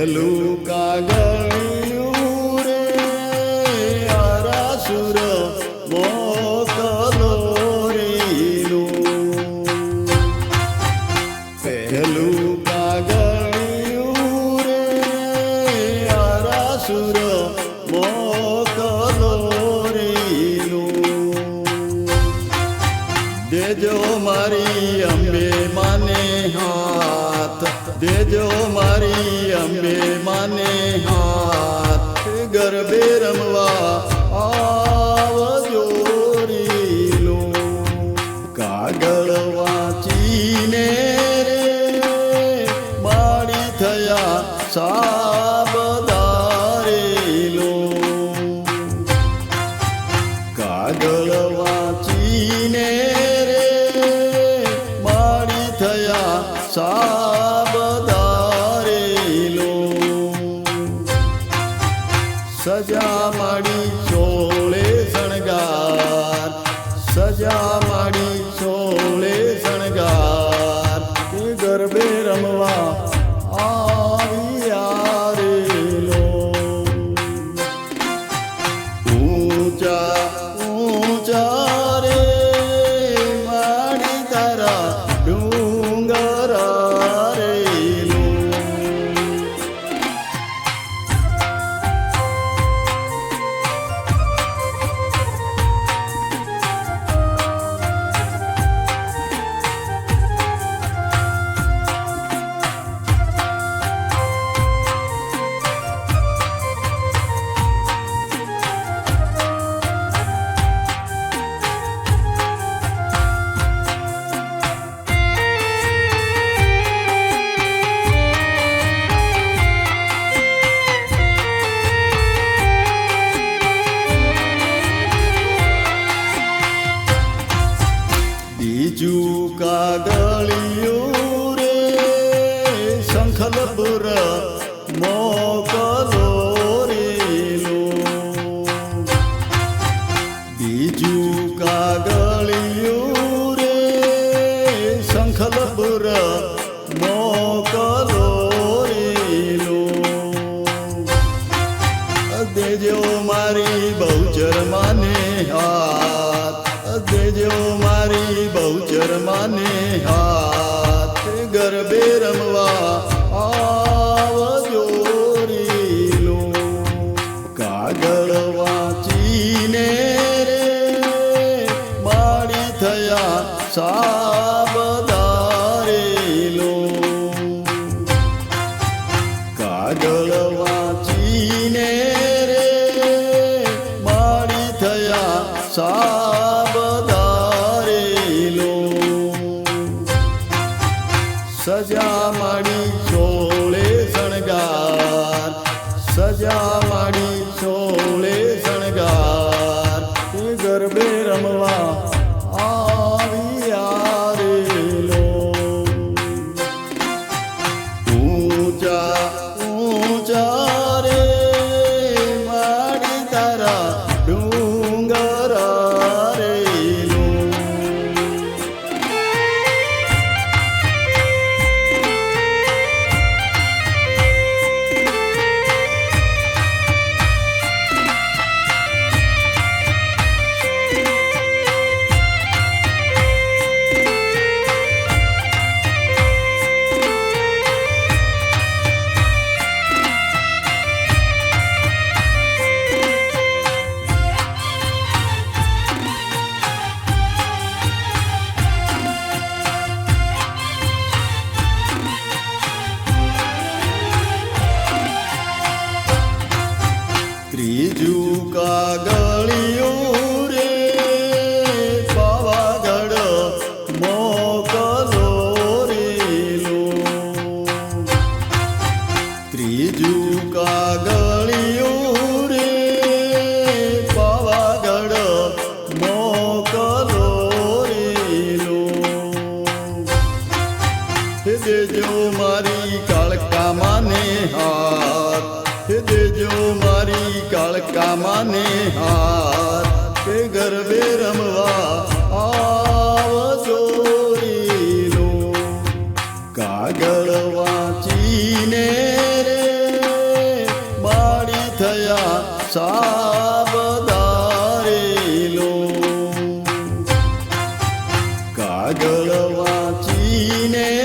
પહેલું કાગળિયું રે આરાસુર મોકલો રેલું. પહેલું કાગળિયું રે આરાસુર મોકલો રેલું. દેજો મારી અંબે માને હાથ, દેજો મારી અંબે માને હાથ, ગરબે રમવા આવજો રેલું. કાગળ વાંચીને રે માળી થયા સાબદારેલું. કાગળ વાંચીને રે માળી થયા સાબદારેલું. સજા માડી સોળે શણગાર, સજા માડી સોળે શણગાર, ગરબે રમવા આવ્યા રેલું. ઊંચા ઊંચા રે માડી તારા ડુંગરા રેલું. બીજું કાગળિયું રે શંખલપુર મોકલો રેલું. બીજું કાગળિયું રે શંખલપુર મોકલો રેલું. દેજો મારી બહુચર માને હાથ, દેજો મારી બહુચર માને હાથ, ગરબે રમવા આવજો રેલું. કાગળ વાંચીને રે માળી થયા સાબદારેલું. કાગળ વાંચીને રે માળી થયા સાબદારેલું. સજા માડી સોળે શણગાર, સજા માડી સોળે શણગાર, ગરબે રમવા આવ્યા રેલું. ઊંચા ઊંચા રે માડી તારા ડુંગરા રેલું. કાગળ વાંચીને